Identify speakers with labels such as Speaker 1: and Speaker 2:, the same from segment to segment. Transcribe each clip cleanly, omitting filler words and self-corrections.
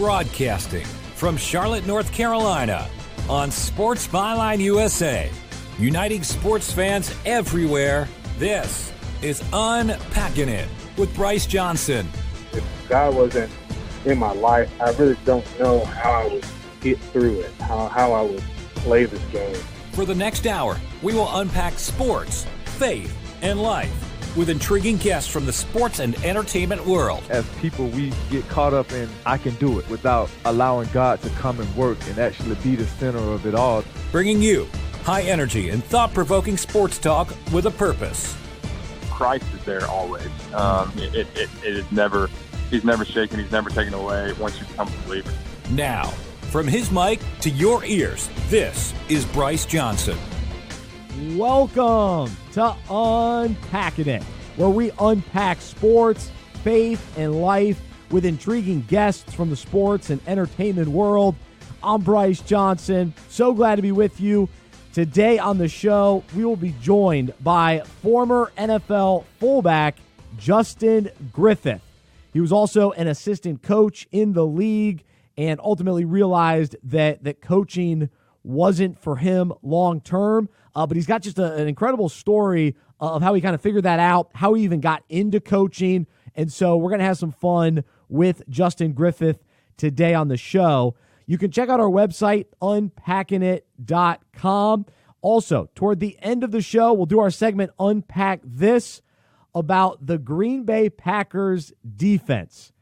Speaker 1: Broadcasting from Charlotte, North Carolina, on Sports Byline USA, uniting sports fans everywhere. This is Unpacking It with Bryce Johnson.
Speaker 2: If God wasn't in my life, I really don't know how I would get through it, how I would play this game.
Speaker 1: For the next hour, we will unpack sports, faith, and life with intriguing guests from the sports and entertainment world.
Speaker 3: As people, we get caught up in, I can do it, without allowing God to come and work and actually be the center of it all.
Speaker 1: Bringing you high energy and thought-provoking sports talk with a purpose.
Speaker 4: Christ is there always. It is never, he's never shaken, he's never taken away once you become a believer.
Speaker 1: Now, from his mic to your ears, this is Bryce Johnson.
Speaker 5: Welcome to Unpacking It, where we unpack sports, faith, and life with intriguing guests from the sports and entertainment world. I'm Bryce Johnson. So glad to be with you. Today on the show, we will be joined by former NFL fullback Justin Griffith. He was also an assistant coach in the league and ultimately realized that coaching wasn't for him long term. But he's got just an incredible story of how he kind of figured that out, how he even got into coaching. And so we're going to have some fun with Justin Griffith today on the show. You can check out our website, unpackingit.com. Also, toward the end of the show, we'll do our segment Unpack This about the Green Bay Packers defense.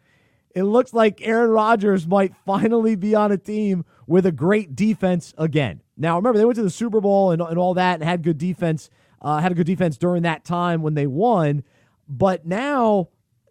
Speaker 5: It looks like Aaron Rodgers might finally be on a team with a great defense again. Now, remember, they went to the Super Bowl and all that and had good defense, during that time when they won. But now,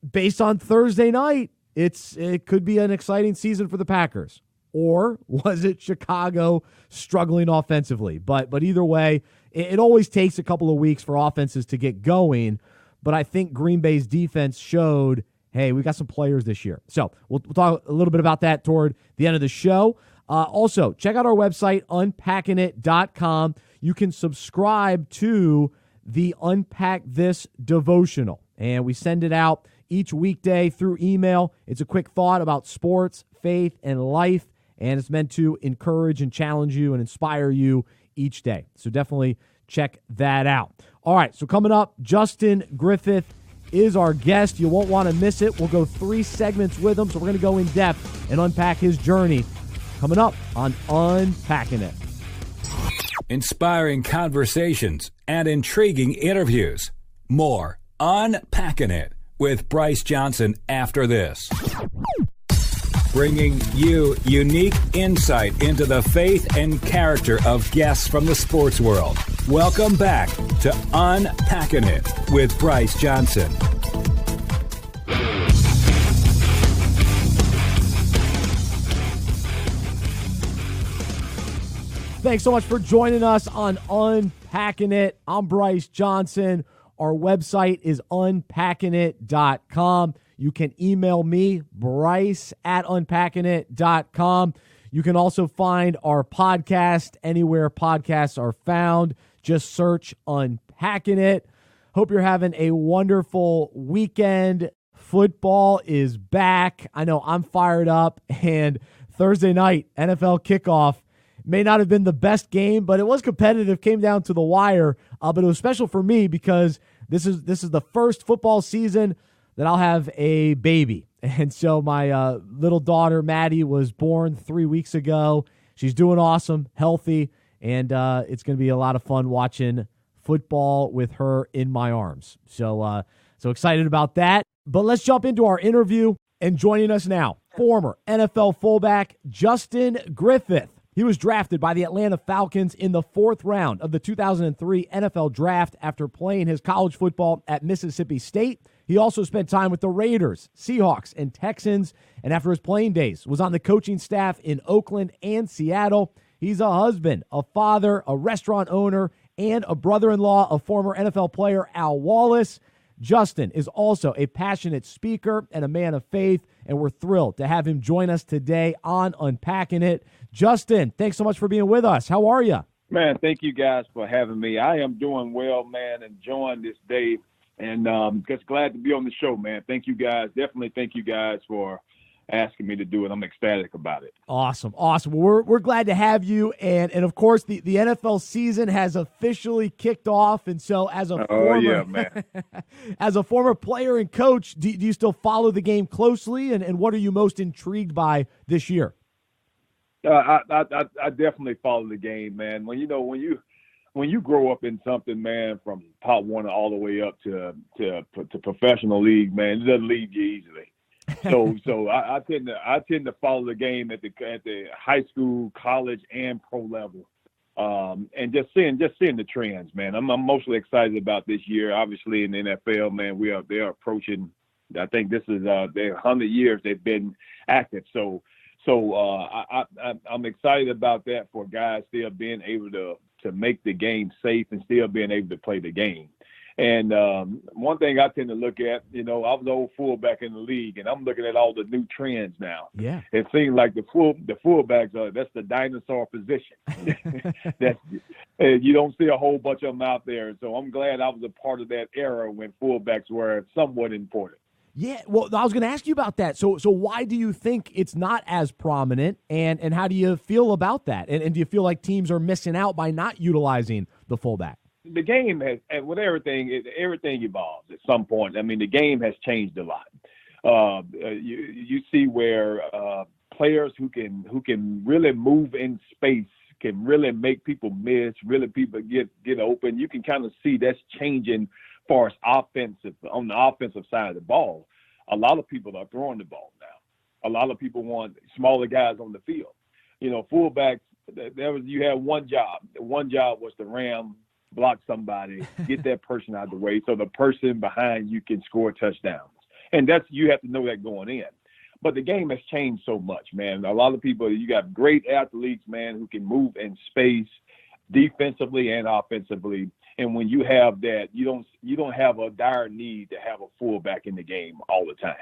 Speaker 5: based on Thursday night, it could be an exciting season for the Packers. Or was it Chicago struggling offensively? But either way, it always takes a couple of weeks for offenses to get going. But I think Green Bay's defense showed, hey, we got some players this year. So we'll talk a little bit about that toward the end of the show. Also, check out our website, unpackingit.com. You can subscribe to the Unpack This devotional, and we send it out each weekday through email. It's a quick thought about sports, faith, and life, and it's meant to encourage and challenge you and inspire you each day. So definitely check that out. All right, so coming up, Justin Griffith is our guest. You won't want to miss it. We'll go 3 segments with him, so we're going to go in depth and unpack his journey. Coming up on Unpacking It.
Speaker 1: Inspiring conversations and intriguing interviews. More Unpacking It with Bryce Johnson after this. Bringing you unique insight into the faith and character of guests from the sports world. Welcome back to Unpacking It with Bryce Johnson.
Speaker 5: Thanks so much for joining us on Unpacking It. I'm Bryce Johnson. Our website is unpackingit.com. You can email me, bryce@unpackingit.com. You can also find our podcast anywhere podcasts are found. Just search Unpacking It. Hope you're having a wonderful weekend. Football is back. I know I'm fired up. And Thursday night, NFL kickoff. May not have been the best game, but it was competitive, came down to the wire. But it was special for me because this is the first football season that I'll have a baby. And so my little daughter, Maddie, was born 3 weeks ago. She's doing awesome, healthy, and it's going to be a lot of fun watching football with her in my arms. So excited about that. But let's jump into our interview. And joining us now, former NFL fullback Justin Griffith. He was drafted by the Atlanta Falcons in the 4th round of the 2003 NFL Draft after playing his college football at Mississippi State. He also spent time with the Raiders, Seahawks, and Texans, and after his playing days, was on the coaching staff in Oakland and Seattle. He's a husband, a father, a restaurant owner, and a brother-in-law of former NFL player Al Wallace. Justin is also a passionate speaker and a man of faith, and we're thrilled to have him join us today on Unpacking It. Justin, thanks so much for being with us. How are you?
Speaker 6: Man, thank you guys for having me. I am doing well, man, enjoying this day, and just glad to be on the show, man. Thank you guys. Definitely thank you guys for asking me to do it. I'm ecstatic about it.
Speaker 5: Awesome. We're glad to have you, and of course the NFL season has officially kicked off. And so, as a as a former player and coach, do you still follow the game closely? And what are you most intrigued by this year?
Speaker 6: I definitely follow the game, man. When you grow up in something, man, from Pop Warner all the way up to professional league, man, it doesn't leave you easily. So I tend to follow the game at the high school, college, and pro level, and just seeing the trends, man. I'm mostly excited about this year. Obviously, in the NFL, man, they're approaching. I think this is their 100 years they've been active. So I'm excited about that for guys still being able to make the game safe and still being able to play the game. And one thing I tend to look at, I was an old fullback in the league, and I'm looking at all the new trends now.
Speaker 5: Yeah,
Speaker 6: it seems like the fullbacks that's the dinosaur position. You don't see a whole bunch of them out there. So I'm glad I was a part of that era when fullbacks were somewhat important.
Speaker 5: Yeah, well, I was going to ask you about that. So why do you think it's not as prominent, and how do you feel about that? And do you feel like teams are missing out by not utilizing the fullback?
Speaker 6: The game has, and with everything evolves at some point. I mean, the game has changed a lot. You see where players who can really move in space can really make people miss, really people get open. You can kind of see that's changing as far as on the offensive side of the ball. A lot of people are throwing the ball now. A lot of people want smaller guys on the field. Fullbacks, you had one job. One job was to ram, block somebody, get that person out of the way so the person behind you can score touchdowns. And you have to know that going in. But the game has changed so much, man. A lot of people, you got great athletes, man, who can move in space defensively and offensively. And when you have that, you don't have a dire need to have a fullback in the game all the time.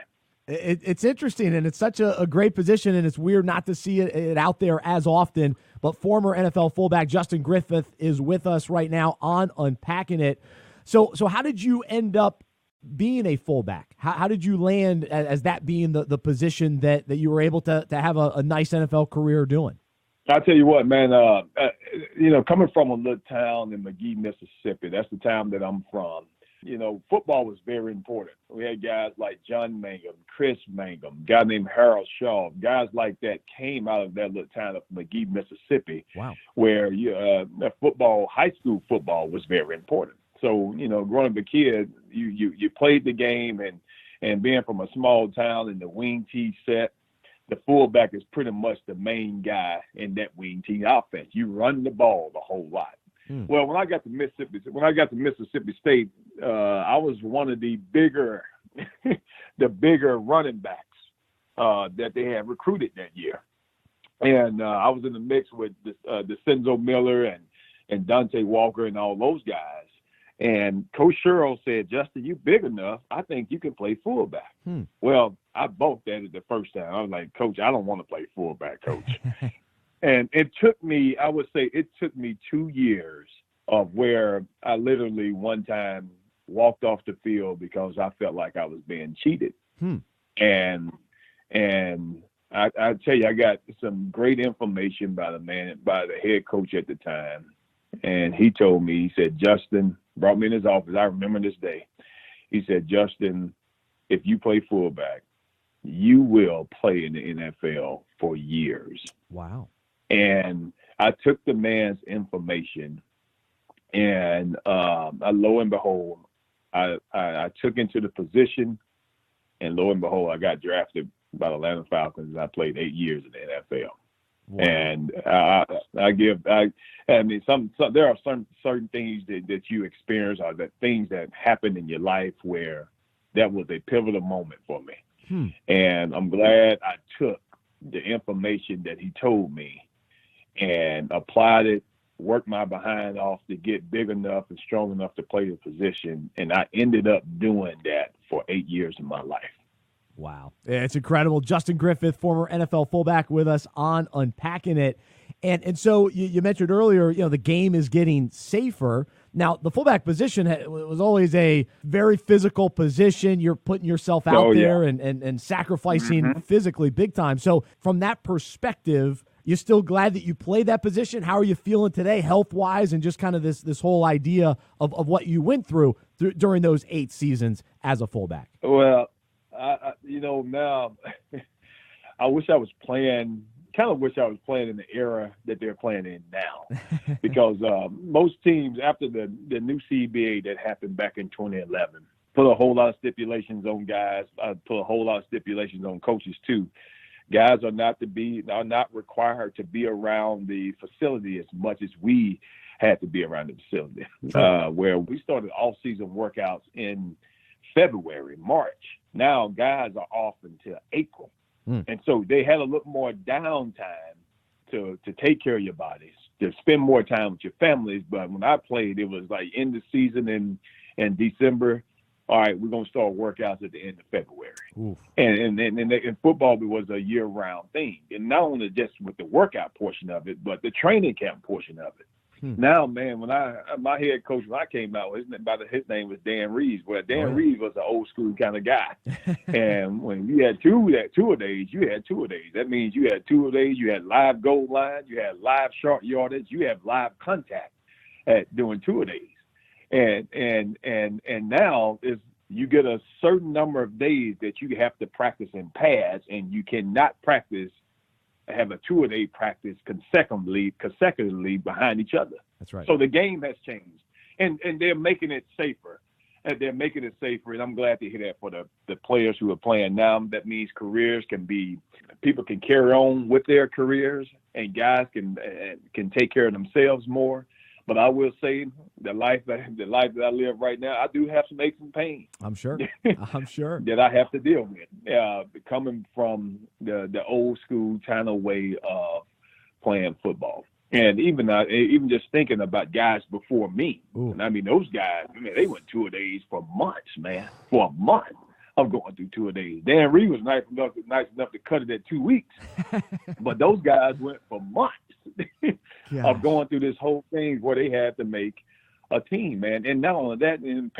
Speaker 5: It's interesting, and it's such a great position, and it's weird not to see it out there as often. But former NFL fullback Justin Griffith is with us right now on Unpacking It. So how did you end up being a fullback? How did you land as that being the position that you were able to have a nice NFL career doing?
Speaker 6: I'll tell you what, man, coming from a little town in McGee, Mississippi, that's the town that I'm from. Football was very important. We had guys like John Mangum, Chris Mangum, a guy named Harold Shaw, guys like that came out of that little town of McGee, Mississippi.
Speaker 5: Wow. Where
Speaker 6: high school football was very important. So, growing up a kid, you played the game, and being from a small town in the wing T set, the fullback is pretty much the main guy in that wing T offense. You run the ball the whole lot. Well, when I got to Mississippi State, I was one of the bigger running backs that they had recruited that year, and I was in the mix with DeCenzo Miller and Dante Walker and all those guys. And Coach Sherrell said, "Justin, you big enough. I think you can play fullback." Well, I balked at it the first time. I was like, "Coach, I don't want to play fullback, Coach." And it took me 2 years of where I literally one time walked off the field because I felt like I was being cheated. And I tell you, I got some great information by the head coach at the time. And he told me, he said, Justin, brought me in his office. I remember this day. He said, Justin, if you play fullback, you will play in the NFL for years.
Speaker 5: Wow.
Speaker 6: And I took the man's information, and lo and behold, I took into the position, and lo and behold, I got drafted by the Atlanta Falcons, and I played 8 years in the NFL. Wow. And there are certain things that you experience, or that things that happen in your life where that was a pivotal moment for me. And I'm glad I took the information that he told me and applied it, worked my behind off to get big enough and strong enough to play the position. And I ended up doing that for 8 years of my life.
Speaker 5: Wow. It's incredible. Justin Griffith, former NFL fullback, with us on Unpacking It. And so you mentioned earlier, the game is getting safer. Now, the fullback position was always a very physical position. You're putting yourself out there and sacrificing physically big time. So from that perspective, you're still glad that you played that position? How are you feeling today health-wise and just kind of this whole idea of what you went through during those 8 seasons as a fullback?
Speaker 6: Well, now I wish I was playing – kind of wish I was playing in the era that they're playing in now, because most teams after the new CBA that happened back in 2011 put a whole lot of stipulations on guys, put a whole lot of stipulations on coaches too. Guys are not required to be around the facility as much as we had to be around the facility, where we started off-season workouts in February, March. Now guys are off until April. And so they had a little more downtime to take care of your bodies, to spend more time with your families. But when I played, it was like end of season in December. All right, we're going to start workouts at the end of February. And football, it was a year-round thing. And not only just with the workout portion of it, but the training camp portion of it. Now, man, when my head coach, when I came out, his name was Dan Reeves. Well, Dan Reeves was an old school kind of guy. And when you had two-a-days, you had two-a-days. That means you had two-a-days, you had live goal line, you had live short yardage, you have live contact doing two-a-days. And now you get a certain number of days that you have to practice in pads, and you cannot have a two-a-day practice consecutively behind each other.
Speaker 5: That's right.
Speaker 6: So the game has changed, and they're making it safer. And I'm glad to hear that for the players who are playing now. That means people can carry on with their careers, and guys can take care of themselves more. But I will say the life that I live right now, I do have some aches and pains.
Speaker 5: I'm sure.
Speaker 6: That I have to deal with, coming from the old school kind of way of playing football. And even just thinking about guys before me. And I mean, those guys, they went two-a-days for months, man. For a month of going through two-a-days. Dan Reed was nice enough to cut it at 2 weeks. But those guys went for months of going through this whole thing where they had to make a team, man. And not only that, and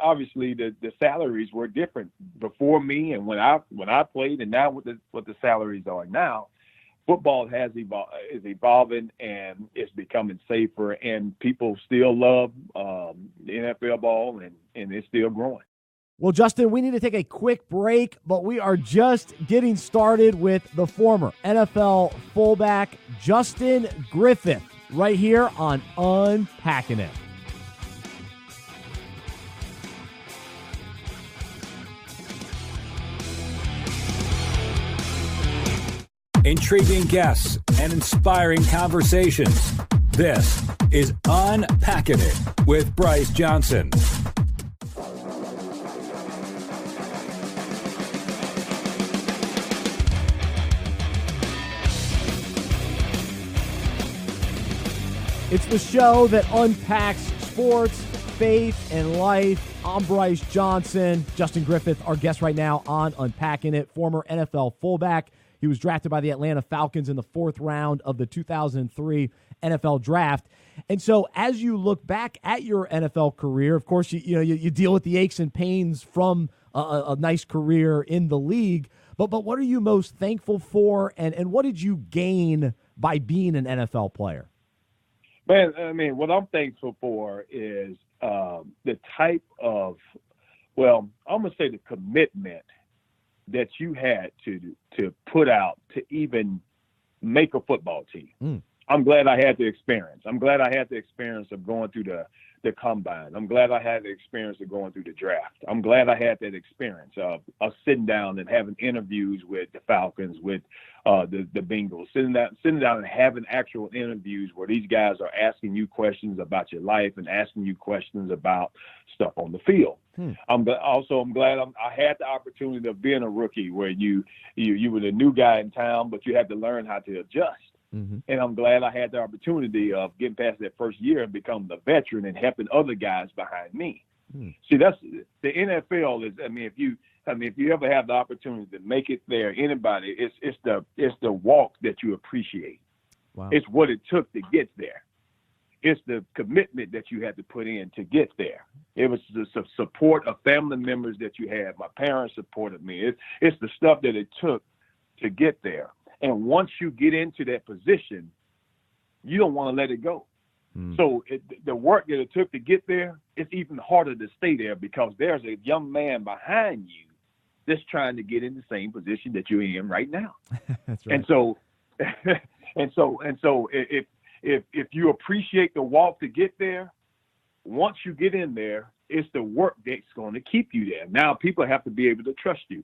Speaker 6: obviously the salaries were different before me and when I played, and now what the salaries are now. Football is evolving, and it's becoming safer, and people still love the NFL ball, and it's still growing.
Speaker 5: Well, Justin, we need to take a quick break, but we are just getting started with the former NFL fullback, Justin Griffith, right here on Unpacking It.
Speaker 1: Intriguing guests and inspiring conversations. This is Unpacking It with Bryce Johnson.
Speaker 5: It's the show that unpacks sports, faith, and life. I'm Bryce Johnson. Justin Griffith, our guest right now on Unpacking It, former NFL fullback. He was drafted by the Atlanta Falcons in the 4th round of the 2003 NFL Draft. And so as you look back at your NFL career, of course, you deal with the aches and pains from a nice career in the league. But what are you most thankful for, and what did you gain by being an NFL player?
Speaker 6: Man, I mean, what I'm thankful for is the type of, I'm going to say the commitment that you had to put out to even make a football team. I'm glad I had the experience. I'm glad I had the experience of going through the combine. I'm glad I had the experience of going through the draft. I'm glad I had that experience of sitting down and having interviews with the Falcons, with the Bengals, sitting down and having actual interviews where these guys are asking you questions about your life and asking you questions about stuff on the field. I'm glad I had the opportunity of being a rookie where you were the new guy in town, but you had to learn how to adjust. And I'm glad I had the opportunity of getting past that first year and becoming a veteran and helping other guys behind me. See, that's the NFL is. If you ever have the opportunity to make it there, anybody, it's the walk that you appreciate.
Speaker 5: Wow.
Speaker 6: It's what it took to get there. It's the commitment that you had to put in to get there. It was the support of family members that you had. My parents supported me. It's the stuff that it took to get there. And once you get into that position, you don't want to let it go. So the work that it took to get there, it's even harder to stay there because there's a young man behind you that's trying to get in the same position that you're in right now.
Speaker 5: That's right.
Speaker 6: And so if you appreciate the walk to get there, once you get in there, it's the work that's going to keep you there. Now people have to be able to trust you.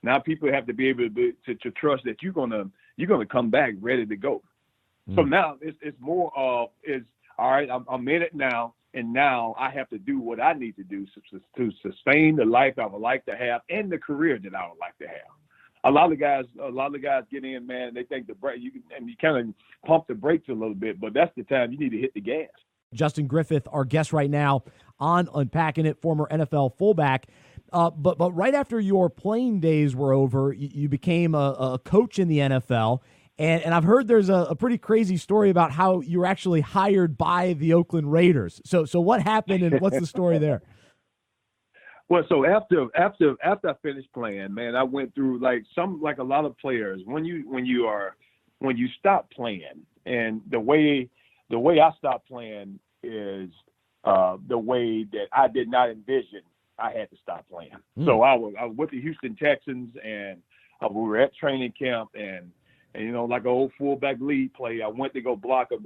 Speaker 6: Now people have to be able to trust that you're gonna come back ready to go. So now it's more of all right. I'm in it now, and now I have to do what I need to do to sustain the life I would like to have and the career that I would like to have. A lot of guys get in, man. They think you kind of pump the brakes a little bit, but that's the time you need to hit the gas.
Speaker 5: Justin Griffith, our guest right now on Unpacking It, former NFL fullback. But right after your playing days were over, you became a coach in the NFL. And I've heard there's a pretty crazy story about how you were actually hired by the Oakland Raiders. So what happened and what's the story there?
Speaker 6: Well, so after I finished playing, man, I went through like a lot of players. When you stop playing, and the way I stopped playing is the way that I did not envision I had to stop playing. So I was with the Houston Texans, and we were at training camp, and like an old fullback lead play, I went to go block a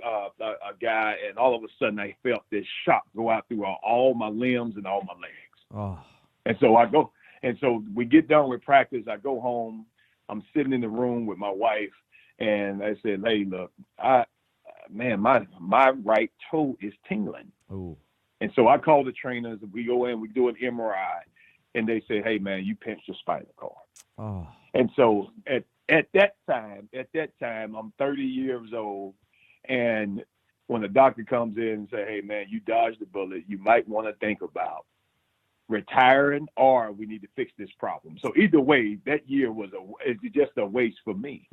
Speaker 6: guy, and all of a sudden I felt this shock go out through all my limbs and all my legs.
Speaker 5: Oh.
Speaker 6: And so I go, and so we get done with practice. I go home. I'm sitting in the room with my wife, and I said, "Hey, look, my right toe is tingling."
Speaker 5: Ooh.
Speaker 6: And so I call the trainers. We go in, we do an MRI, and they say, "Hey, man, you pinched your spinal cord."
Speaker 5: Oh.
Speaker 6: And so at that time, I'm 30 years old, and when the doctor comes in and say, "Hey, man, you dodged the bullet. You might want to think about retiring, or we need to fix this problem." So either way, that year it's just a waste for me.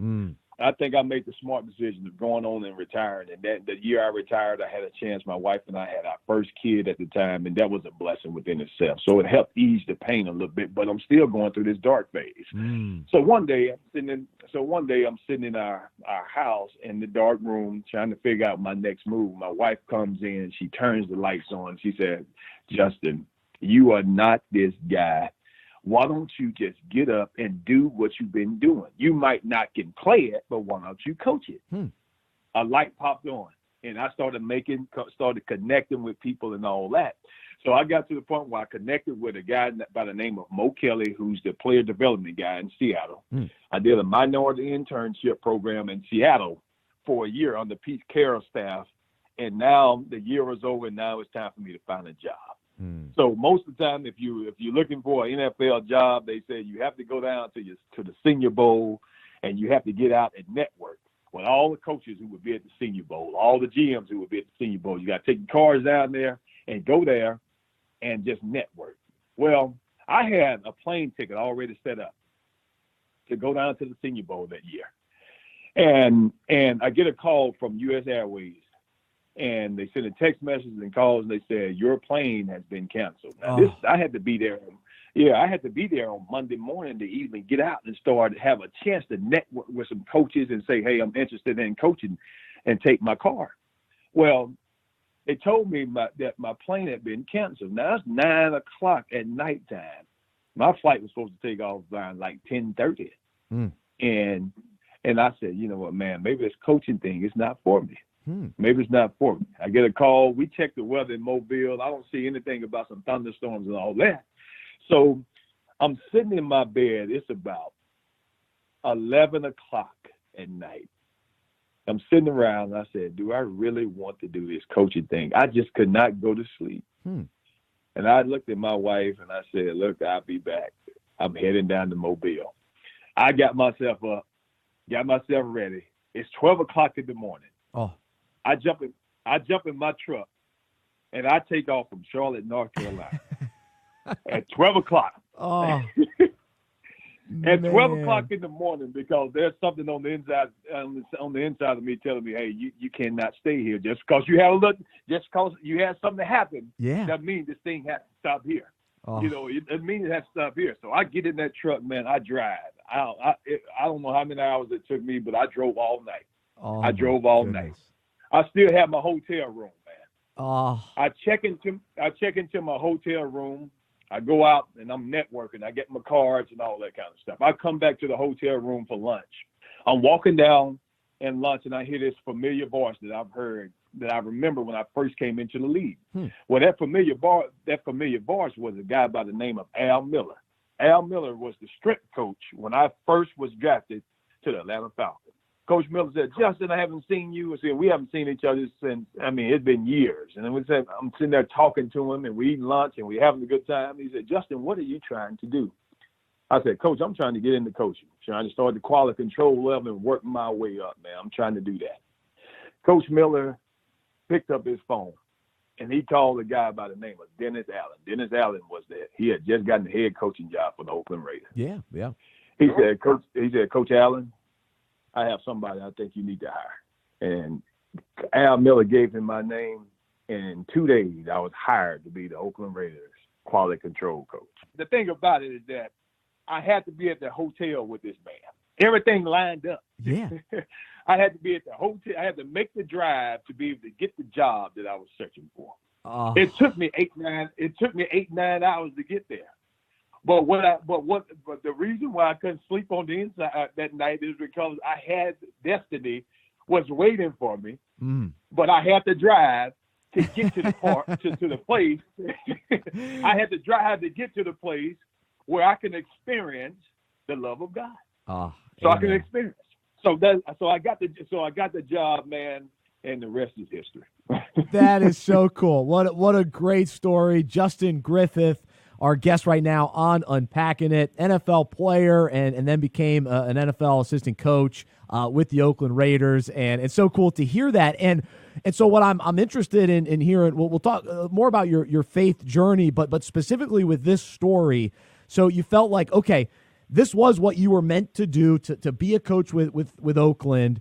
Speaker 6: I think I made the smart decision of going on and retiring. And that the year I retired, I had a chance. My wife and I had our first kid at the time, and that was a blessing within itself. So it helped ease the pain a little bit, but I'm still going through this dark phase. So one day I'm sitting in our house in the dark room trying to figure out my next move. My wife comes in, she turns the lights on. She said, "Justin, you are not this guy. Why don't you just get up and do what you've been doing? You might not can play it, but why don't you coach it?" A light popped on, and I started connecting with people and all that. So I got to the point where I connected with a guy by the name of Mo Kelly, who's the player development guy in Seattle. I did a minority internship program in Seattle for a year under Pete Carroll's staff, and now the year is over, and now it's time for me to find a job. So most of the time, if you're looking for an NFL job, they say you have to go down to the Senior Bowl, and you have to get out and network with all the coaches who would be at the Senior Bowl, all the GMs who would be at the Senior Bowl. You got to take your cars down there and go there and just network. Well, I had a plane ticket already set up to go down to the Senior Bowl that year, and I get a call from U.S. Airways. And they sent a text message and calls, and they said, "Your plane has been canceled." Now, I had to be there. I had to be there on Monday morning to even get out and have a chance to network with some coaches and say, "Hey, I'm interested in coaching," and take my car. Well, they told me that my plane had been canceled. Now it's 9:00 at nighttime. My flight was supposed to take off by like 10:30, and I said, "You know what, man? Maybe this coaching thing is not for me. Maybe it's not for me." I get a call. We check the weather in Mobile. I don't see anything about some thunderstorms and all that. So I'm sitting in my bed. It's about 11:00 at night. I'm sitting around, and I said, "Do I really want to do this coaching thing?" I just could not go to sleep. And I looked at my wife, and I said, "Look, I'll be back. I'm heading down to Mobile." I got myself up, got myself ready. It's 12:00 in the morning.
Speaker 5: Oh.
Speaker 6: I jump in my truck, and I take off from Charlotte, North Carolina at 12:00.
Speaker 5: Oh.
Speaker 6: at 12 o'clock in the morning, because there's something on the inside of me telling me, hey, you cannot stay here just because you had something happen.
Speaker 5: Yeah,
Speaker 6: that means this thing has to stop here.
Speaker 5: Oh.
Speaker 6: It means it has to stop here. So I get in that truck, man. I drive. I don't know how many hours it took me, but I drove all night.
Speaker 5: Oh,
Speaker 6: I drove all night. I still have my hotel room, man.
Speaker 5: Oh.
Speaker 6: I check into my hotel room. I go out and I'm networking. I get my cards and all that kind of stuff. I come back to the hotel room for lunch. I'm walking down in lunch and I hear this familiar voice that I've heard, that I remember when I first came into the league. Well, that familiar voice was a guy by the name of Al Miller. Al Miller was the strength coach when I first was drafted to the Atlanta Falcons. Coach Miller said, Justin, I haven't seen you. I said, we haven't seen each other since, it's been years. And then I'm sitting there talking to him, and we eating lunch, and we having a good time. He said, Justin, what are you trying to do? I said, Coach, I'm trying to get into coaching. I'm trying to start the quality control level and work my way up, man. I'm trying to do that. Coach Miller picked up his phone, and he called a guy by the name of Dennis Allen. Dennis Allen was there. He had just gotten the head coaching job for the Oakland Raiders.
Speaker 5: Yeah.
Speaker 6: He said, Coach Allen, I have somebody I think you need to hire. And Al Miller gave him my name, and in 2 days I was hired to be the Oakland Raiders quality control coach. The thing about it is that I had to be at the hotel with this man. Everything lined up.
Speaker 5: Yeah.
Speaker 6: I had to be at the hotel. I had to make the drive to be able to get the job that I was searching for. It took me 8-9 hours to get there. But the reason why I couldn't sleep on the inside that night is because I had destiny was waiting for me, but I had to drive to get to the part to the place. I had to drive to get to the place where I can experience the love of God. So I can experience. So I got the job, man, and the rest is history.
Speaker 5: That is so cool. What a great story, Justin Griffith, our guest right now on Unpacking It, NFL player, and then became an NFL assistant coach with the Oakland Raiders. And it's so cool to hear that. And so what I'm interested in hearing, we'll talk more about your faith journey, but specifically with this story. So you felt like, okay, this was what you were meant to do, to be a coach with Oakland.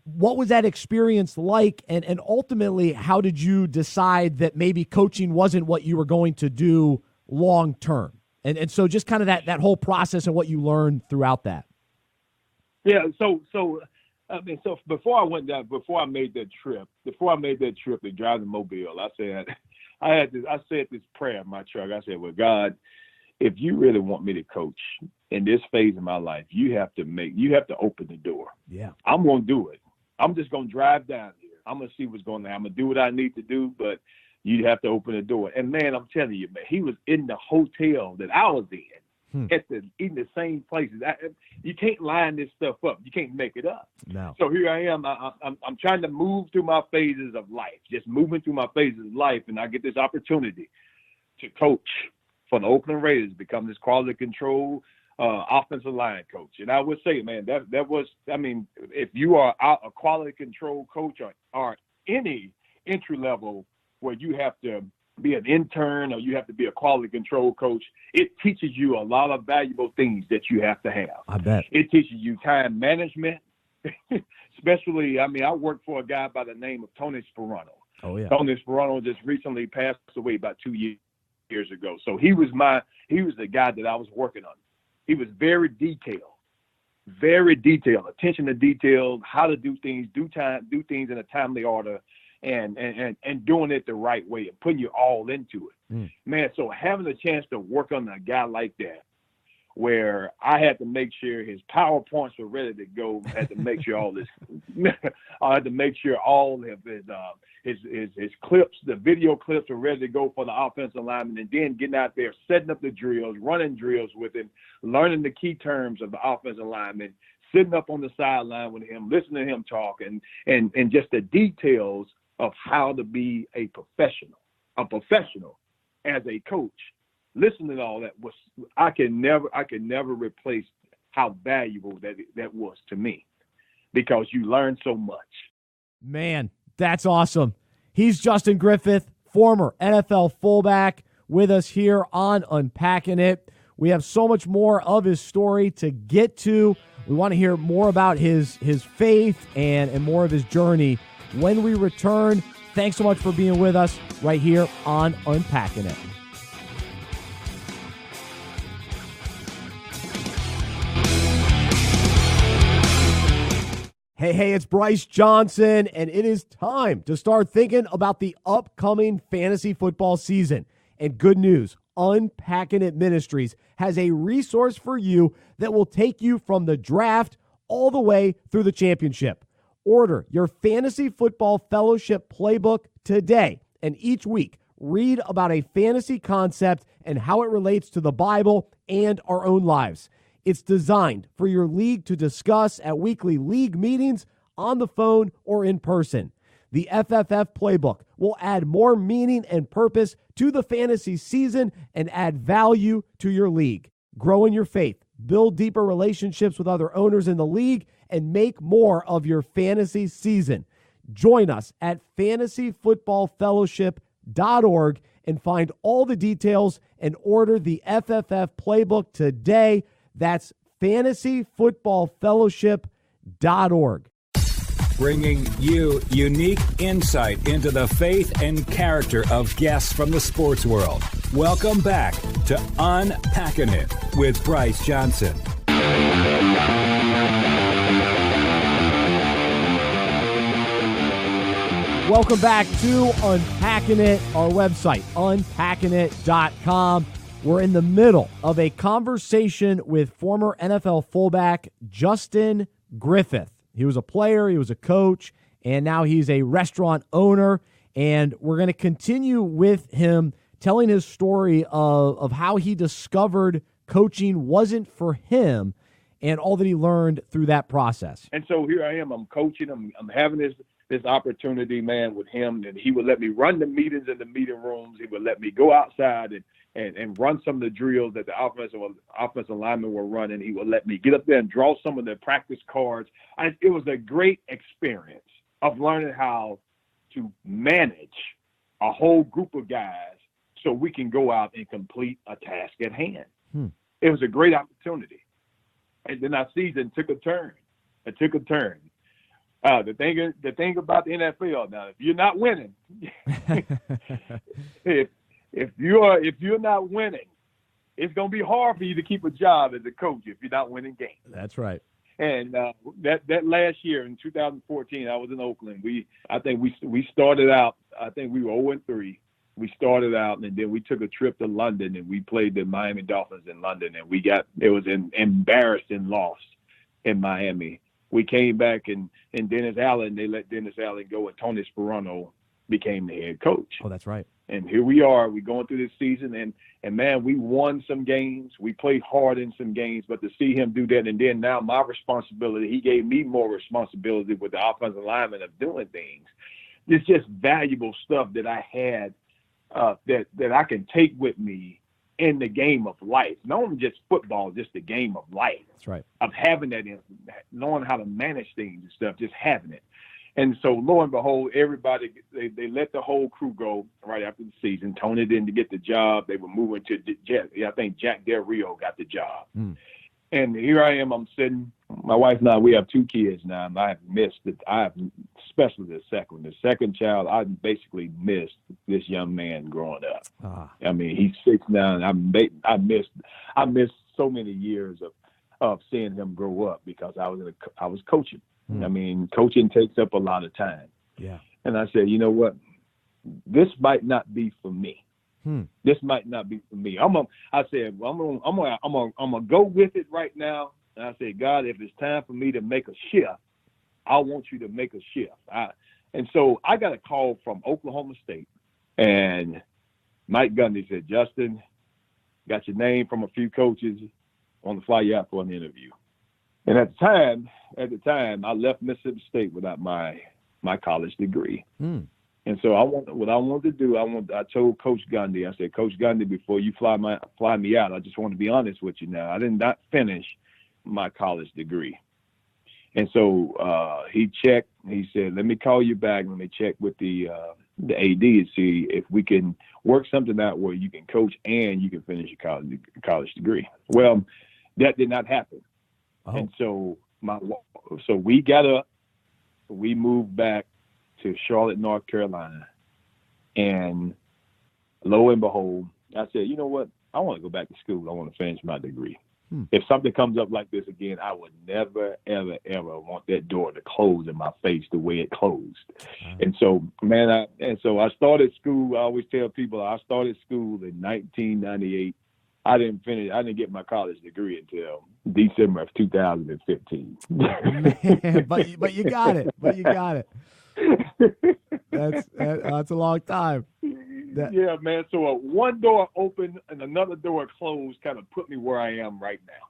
Speaker 5: What was that experience like? And ultimately, how did you decide that maybe coaching wasn't what you were going to do long term? And so just kind of that whole process and what you learned throughout that.
Speaker 6: Yeah. So before I made that trip to drive the Mobile, I said this prayer in my truck. I said, well, God, if you really want me to coach in this phase of my life, you have to open the door.
Speaker 5: Yeah. I'm
Speaker 6: going to do it. I'm just going to drive down here. I'm going to see what's going on. I'm going to do what I need to do, but you have to open the door. And, man, I'm telling you, man, he was in the hotel that I was in, in the same places. You can't line this stuff up. You can't make it up.
Speaker 5: No.
Speaker 6: So here I am. I'm trying to move through my phases of life, just moving through my phases of life, and I get this opportunity to coach for the Oakland Raiders, become this quality control offensive line coach. And I would say, man, that was, if you are a quality control coach or any entry level where you have to be an intern or you have to be a quality control coach, it teaches you a lot of valuable things that you have to have.
Speaker 5: I bet.
Speaker 6: It teaches you time management, especially, I worked for a guy by the name of Tony Sperano.
Speaker 5: Oh, yeah.
Speaker 6: Tony Sperano just recently passed away about 2 years ago. So he was the guy that I was working on. He was very detailed, attention to detail, how to do things, do things in a timely order, and doing it the right way and putting you all into it. Man, so having a chance to work on a guy like that, where I had to make sure his PowerPoints were ready to go, I had to make sure all his clips, the video clips were ready to go for the offensive lineman, and then getting out there, setting up the drills, running drills with him, learning the key terms of the offensive lineman, sitting up on the sideline with him, listening to him talk, and just the details of how to be a professional as a coach. Listening to all that was, I can never replace how valuable that was to me, because you learn so much.
Speaker 5: Man, that's awesome. He's Justin Griffith, former NFL fullback, with us here on Unpacking It. We have so much more of his story to get to. We want to hear more about his faith and more of his journey when we return. Thanks so much for being with us right here on Unpacking It. Hey, it's Bryce Johnson, and it is time to start thinking about the upcoming fantasy football season. And good news, Unpacking It Ministries has a resource for you that will take you from the draft all the way through the championship. Order your Fantasy Football Fellowship playbook today, and each week, read about a fantasy concept and how it relates to the Bible and our own lives. It's designed for your league to discuss at weekly league meetings, on the phone, or in person. The FFF Playbook will add more meaning and purpose to the fantasy season and add value to your league. Grow in your faith, build deeper relationships with other owners in the league, and make more of your fantasy season. Join us at fantasyfootballfellowship.org and find all the details and order the FFF Playbook today. That's fantasyfootballfellowship.org.
Speaker 1: Bringing you unique insight into the faith and character of guests from the sports world. Welcome back to Unpacking It with Bryce Johnson.
Speaker 5: Welcome back to Unpacking It, our website, unpackingit.com. We're in the middle of a conversation with former NFL fullback Justin Griffith. He was a player, he was a coach, and now he's a restaurant owner. And we're going to continue with him telling his story of how he discovered coaching wasn't for him and all that he learned through that process.
Speaker 6: And so here I am. I'm coaching. I'm having this opportunity, man, with him. And he would let me run the meetings in the meeting rooms. He would let me go outside and run some of the drills that the offensive linemen were running. He would let me get up there and draw some of the practice cards. It was a great experience of learning how to manage a whole group of guys so we can go out and complete a task at hand. It was a great opportunity. And then our season took a turn. It took a turn. The thing about the NFL now, if you're not winning, if you're not winning, it's going to be hard for you to keep a job as a coach if you're not winning games.
Speaker 5: That's right.
Speaker 6: And that last year in 2014, I was in Oakland. I think we started out. I think we were 0-3. We started out, and then we took a trip to London, and we played the Miami Dolphins in London, and it was an embarrassing loss in Miami. We came back, and Dennis Allen, they let Dennis Allen go, and Tony Sperano became the head coach.
Speaker 5: Oh, that's right.
Speaker 6: And here we are. We're going through this season, and man, we won some games. We played hard in some games, but to see him do that, and then now my responsibility, he gave me more responsibility with the offensive lineman of doing things. It's just valuable stuff that I had that I can take with me in the game of life. Not only just football, just the game of life.
Speaker 5: That's right.
Speaker 6: Of having that, knowing how to manage things and stuff, just having it. And so, lo and behold, everybody, they let the whole crew go right after the season. Tony didn't get the job. They were moving to I think Jack Del Rio got the job. And here I am. I'm sitting. My wife and I, we have 2 kids now. And I have missed it. Especially the second one. The second child, I basically missed this young man growing up. I mean, he's 6 now, and I missed so many years of seeing him grow up because I was coaching. I mean, coaching takes up a lot of time.
Speaker 5: Yeah. And
Speaker 6: I said, you know what? This might not be for me. This might not be for me. I'm gonna go with it right now. And I said, God, if it's time for me to make a shift, I want you to make a shift. And so I got a call from Oklahoma State, and Mike Gundy said, Justin, got your name from a few coaches, want to fly you out for an interview. And at the time, I left Mississippi State without my college degree. And so what I wanted to do, I told Coach Gundy, I said, Coach Gundy, before you fly me out, I just want to be honest with you now. I did not finish my college degree. And so he checked. He said, let me call you back. Let me check with the the AD to see if we can work something out where you can coach and you can finish your college degree. Well, that did not happen.
Speaker 5: Oh.
Speaker 6: And so we got up, we moved back to Charlotte, North Carolina, and lo and behold, I said, you know what? I want to go back to school. I want to finish my degree. If something comes up like this again, I would never, ever, ever want that door to close in my face the way it closed. And so, man, I started school. I always tell people I started school in 1998. I didn't get my college degree until December of 2015.
Speaker 5: Man, but you got it. That's a long time.
Speaker 6: Yeah, man. So one door open and another door closed kind of put me where I am right now.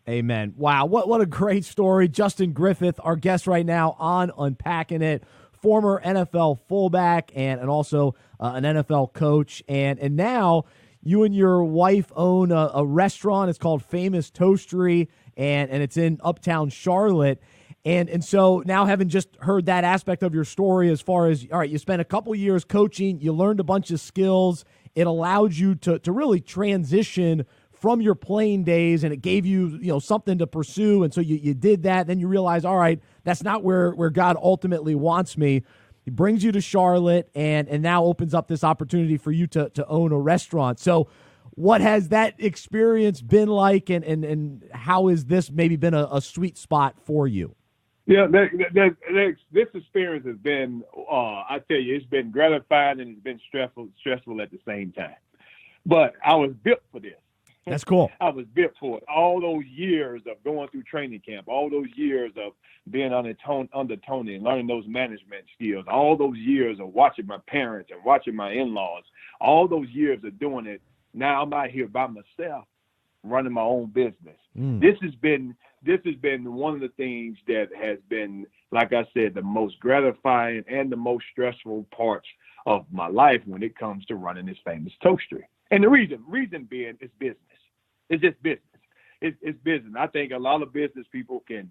Speaker 5: Amen. Wow, what a great story. Justin Griffith, our guest right now on Unpacking It, former NFL fullback and also an NFL coach. And now you and your wife own a restaurant. It's called Famous Toastery, and it's in Uptown Charlotte. And so now, having just heard that aspect of your story, as far as, all right, you spent a couple years coaching, you learned a bunch of skills, it allowed you to really transition from your playing days, and it gave you, something to pursue. And so you did that. Then you realize, all right, that's not where God ultimately wants me. He brings you to Charlotte and now opens up this opportunity for you to own a restaurant. So what has that experience been like, and how has this maybe been a sweet spot for you?
Speaker 6: Yeah, this experience has been, I tell you, it's been gratifying and it's been stressful at the same time. But I was built for this.
Speaker 5: That's cool.
Speaker 6: I was built for it. All those years of going through training camp, all those years of being under Tony and learning those management skills, all those years of watching my parents and watching my in-laws, all those years of doing it. Now I'm out here by myself, running my own business. This has been one of the things that has been, like I said, the most gratifying and the most stressful parts of my life when it comes to running this Famous Toastery. And the reason being is business. It's just business. It's business. I think a lot of business people can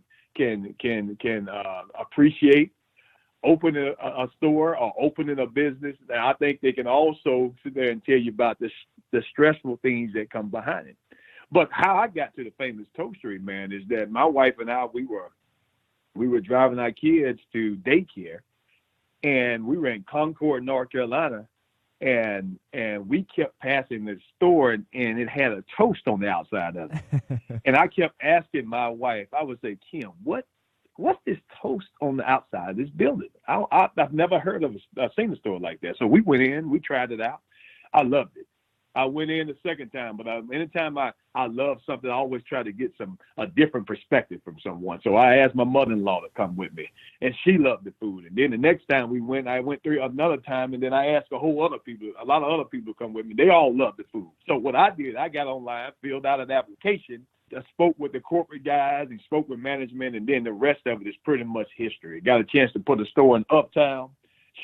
Speaker 6: appreciate opening a store or opening a business. And I think they can also sit there and tell you about the stressful things that come behind it. But how I got to the Famous Toastery, man, is that my wife and I, we were driving our kids to daycare, and we were in Concord, North Carolina, and we kept passing the store, and it had a toast on the outside of it. And I kept asking my wife, I would say, Kim, what's this toast on the outside of this building? I've never heard of I've seen a store like that. So we went in, we tried it out. I loved it. I went in the second time, but anytime I love something, I always try to get a different perspective from someone. So I asked my mother-in-law to come with me, and she loved the food. And then the next time I went through another time, and then I asked a lot of other people to come with me. They all loved the food. So what I did, I got online, filled out an application, I spoke with the corporate guys and spoke with management, and then the rest of it is pretty much history. Got a chance to put a store in Uptown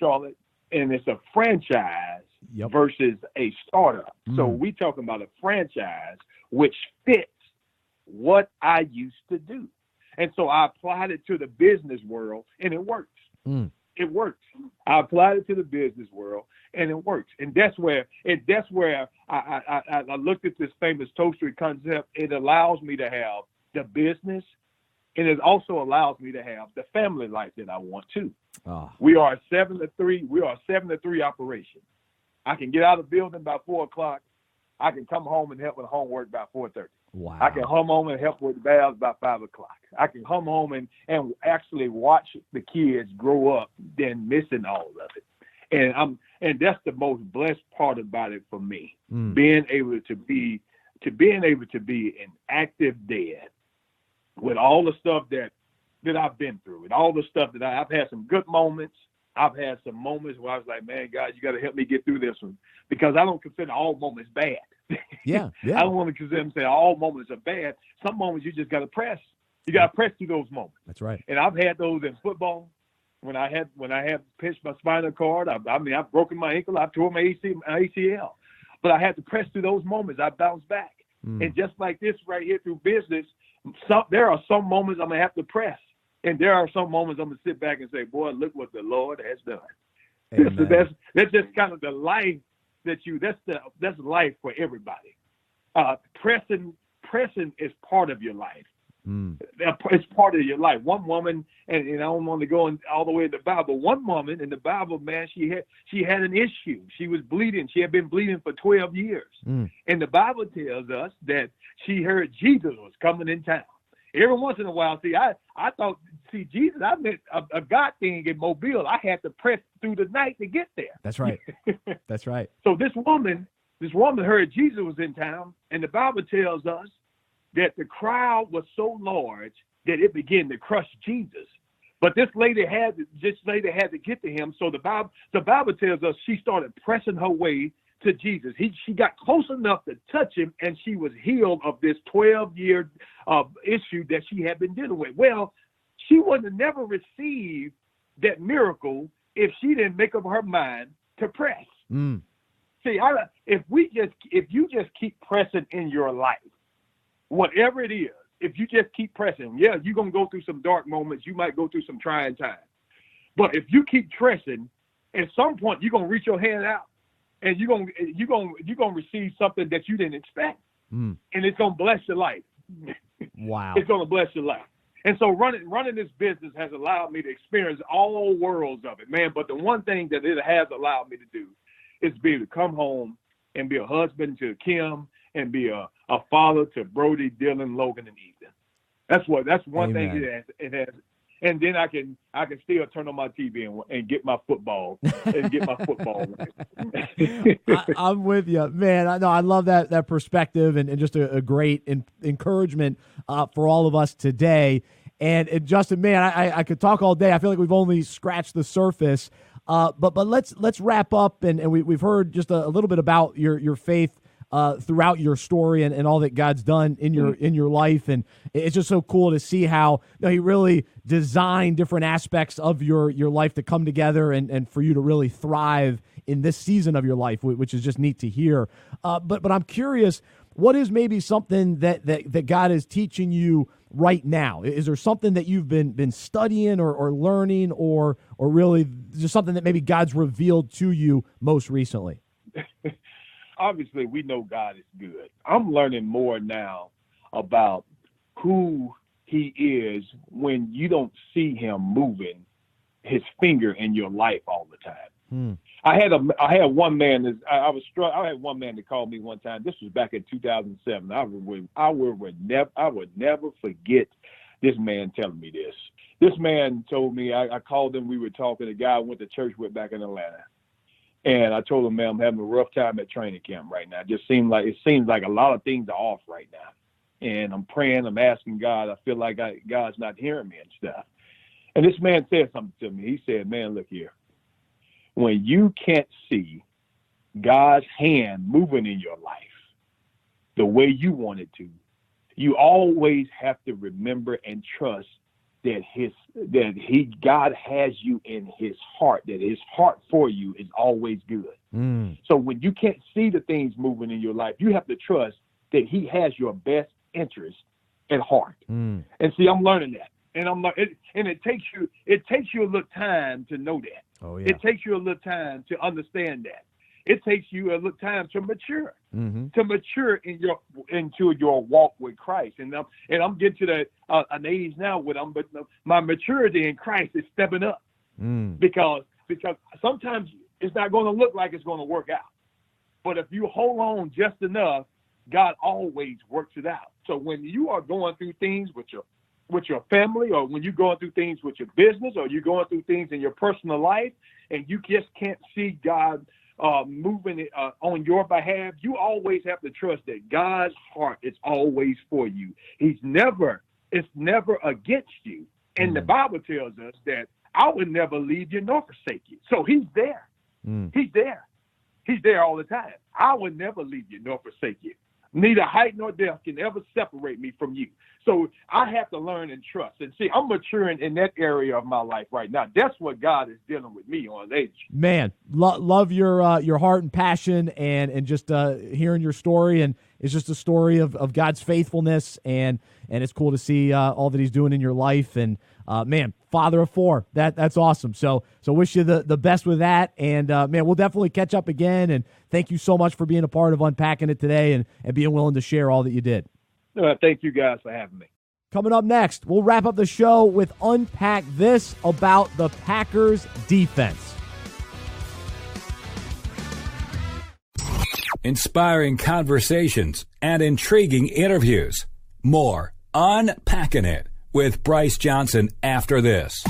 Speaker 6: Charlotte, and it's a franchise versus a startup. So we talking about a franchise which fits what I used to do. And so I applied it to the business world, and it works. It works. I applied it to the business world, and it works. And that's where I looked at this Famous Toastery concept. It allows me to have the business, and it also allows me to have the family life that I want too. We are a 7 to 3. We are a 7 to 3 operation. I can get out of the building by 4 o'clock. I can come home and help with homework by 4:30.
Speaker 5: Wow.
Speaker 6: I can come home and help with the baths by 5 o'clock. I can come home and actually watch the kids grow up, then missing all of it. And that's the most blessed part about it for me, being able to be an active dad with all the stuff that I've been through, and all the stuff that I've had some good moments. I've had some moments where I was like, man, God, you got to help me get through this one, because I don't consider all moments bad.
Speaker 5: Yeah.
Speaker 6: I don't want to consider them say all moments are bad. Some moments you just got to press. You got to press through those moments.
Speaker 5: That's right.
Speaker 6: And I've had those in football. When I had pinched my spinal cord, I've broken my ankle, I tore my ACL. But I had to press through those moments. I bounced back. And just like this right here through business, there are some moments I'm going to have to press. And there are some moments I'm going to sit back and say, boy, look what the Lord has done. So that's just kind of the life that's life for everybody. Pressing is part of your life. It's part of your life. One woman, and I don't want to go all the way in the Bible. One woman in the Bible, man, she had an issue. She was bleeding. She had been bleeding for 12 years. And the Bible tells us that she heard Jesus was coming in town. Every once in a while, I thought, Jesus, I meant a God thing in Mobile. I had to press through the night to get there.
Speaker 5: That's right. That's right.
Speaker 6: So this woman heard Jesus was in town, and the Bible tells us that the crowd was so large that it began to crush Jesus. But this lady had to get to him. So the Bible tells us she started pressing her way to Jesus. She got close enough to touch him, and she was healed of this 12-year issue that she had been dealing with. Well, she would have never received that miracle if she didn't make up her mind to press. See, if you just keep pressing in your life, whatever it is, if you just keep pressing, yeah, you're going to go through some dark moments. You might go through some trying times. But if you keep pressing, at some point, you're going to reach your hand out and you're going to receive something that you didn't expect. And it's going to bless your life.
Speaker 5: Wow.
Speaker 6: It's going to bless your life. And so running this business has allowed me to experience all worlds of it, man. But the one thing that it has allowed me to do is be able to come home and be a husband to Kim and be a father to Brody, Dylan, Logan, and Ethan. That's one
Speaker 5: Amen.
Speaker 6: thing it has. And then I can still turn on my TV and get my football
Speaker 5: I'm with you, man. I love that perspective and just a great encouragement for all of us today. And Justin, man, I could talk all day. I feel like we've only scratched the surface. But let's wrap up, and we've heard just a little bit about your faith throughout your story and all that God's done in your life, and it's just so cool to see how He really designed different aspects of your life to come together and for you to really thrive in this season of your life, which is just neat to hear. But I'm curious, what is maybe something that God is teaching you right now? Is there something that you've been studying or learning or really just something that maybe God's revealed to you most recently?
Speaker 6: Obviously, we know God is good. I'm learning more now about who He is when you don't see Him moving His finger in your life all the time. I had one man that called me one time. This was back in 2007. I would never forget this man telling me this. This man told me, I called him. We were talking. A guy I went to church with back in Atlanta. And I told him, man, I'm having a rough time at training camp right now. It seems like a lot of things are off right now. And I'm praying, I'm asking God. I feel like God's not hearing me and stuff. And this man said something to me. He said, man, look here. When you can't see God's hand moving in your life the way you want it to, you always have to remember and trust that God has you in His heart, that His heart for you is always good. So when you can't see the things moving in your life, you have to trust that He has your best interest at heart. And see, I'm learning that, and it takes you a little time to know that.
Speaker 5: Oh yeah.
Speaker 6: It takes you a little time to understand that. It takes you a little time to mature, into your walk with Christ. And I'm getting to an age now with them, but my maturity in Christ is stepping up because sometimes it's not going to look like it's going to work out. But if you hold on just enough, God always works it out. So when you are going through things with your family, or when you're going through things with your business, or you're going through things in your personal life, and you just can't see God moving it on your behalf, you always have to trust that God's heart is always for you. It's never against you. And the Bible tells us that I would never leave you nor forsake you. So He's there. He's there. He's there all the time. I would never leave you nor forsake you. Neither height nor depth can ever separate me from you. So I have to learn and trust. And see, I'm maturing in that area of my life right now. That's what God is dealing with me on age.
Speaker 5: Man, love your heart and passion and just hearing your story. And it's just a story of God's faithfulness. And it's cool to see all that He's doing in your life. And man, Father of four. That's awesome. So wish you the best with that. And, man, we'll definitely catch up again. And thank you so much for being a part of Unpacking It today and being willing to share all that you did.
Speaker 6: Thank you guys for having me.
Speaker 5: Coming up next, we'll wrap up the show with Unpack This about the Packers defense.
Speaker 1: Inspiring conversations and intriguing interviews. More Unpacking It with Bryce Johnson after this.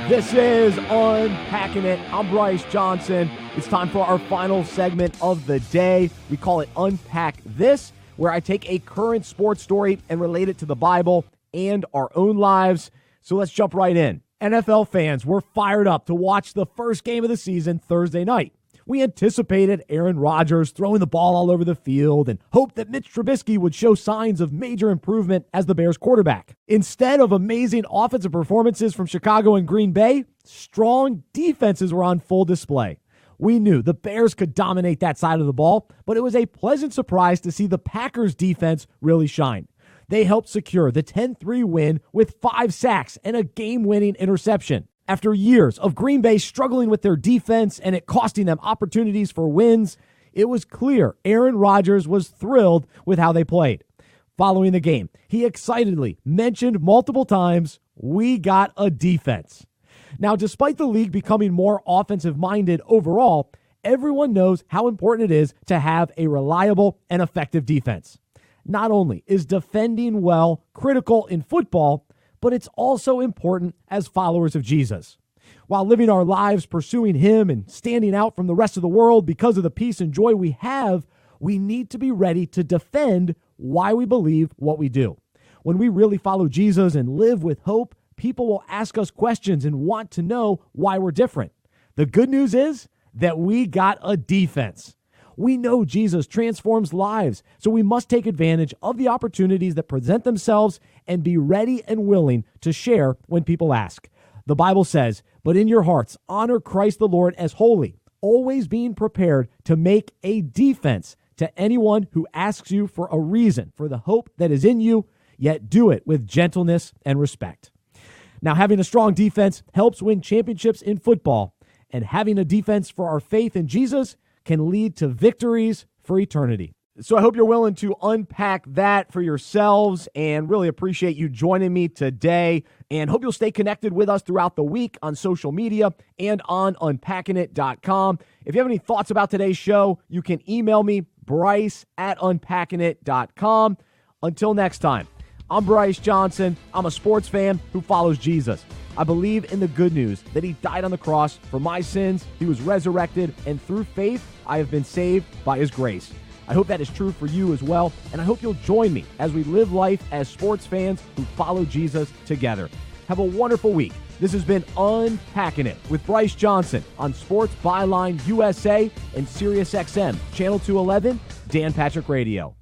Speaker 5: This is Unpacking It. I'm Bryce Johnson. It's time for our final segment of the day. We call it Unpack This, where I take a current sports story and relate it to the Bible and our own lives. So let's jump right in. NFL fans were fired up to watch the first game of the season Thursday night. We anticipated Aaron Rodgers throwing the ball all over the field and hoped that Mitch Trubisky would show signs of major improvement as the Bears quarterback. Instead of amazing offensive performances from Chicago and Green Bay, strong defenses were on full display. We knew the Bears could dominate that side of the ball, but it was a pleasant surprise to see the Packers defense really shine. They helped secure the 10-3 win with 5 sacks and a game-winning interception. After years of Green Bay struggling with their defense and it costing them opportunities for wins, it was clear Aaron Rodgers was thrilled with how they played. Following the game, he excitedly mentioned multiple times, "We got a defense." Now, despite the league becoming more offensive-minded overall, everyone knows how important it is to have a reliable and effective defense. Not only is defending well critical in football, but it's also important as followers of Jesus. While living our lives pursuing Him and standing out from the rest of the world because of the peace and joy we have, we need to be ready to defend why we believe what we do. When we really follow Jesus and live with hope, people will ask us questions and want to know why we're different. The good news is that we got a defense. We know Jesus transforms lives, so we must take advantage of the opportunities that present themselves and be ready and willing to share when people ask. The Bible says, "But in your hearts, honor Christ the Lord as holy, always being prepared to make a defense to anyone who asks you for a reason for the hope that is in you, yet do it with gentleness and respect." Now, having a strong defense helps win championships in football, and having a defense for our faith in Jesus can lead to victories for eternity. So I hope you're willing to unpack that for yourselves and really appreciate you joining me today, and hope you'll stay connected with us throughout the week on social media and on unpackingit.com. If you have any thoughts about today's show, you can email me, bryce@unpackingit.com. Until next time, I'm Bryce Johnson. I'm a sports fan who follows Jesus. I believe in the good news that He died on the cross for my sins, He was resurrected, and through faith, I have been saved by His grace. I hope that is true for you as well, and I hope you'll join me as we live life as sports fans who follow Jesus together. Have a wonderful week. This has been Unpacking It with Bryce Johnson on Sports Byline USA and SiriusXM, Channel 211, Dan Patrick Radio.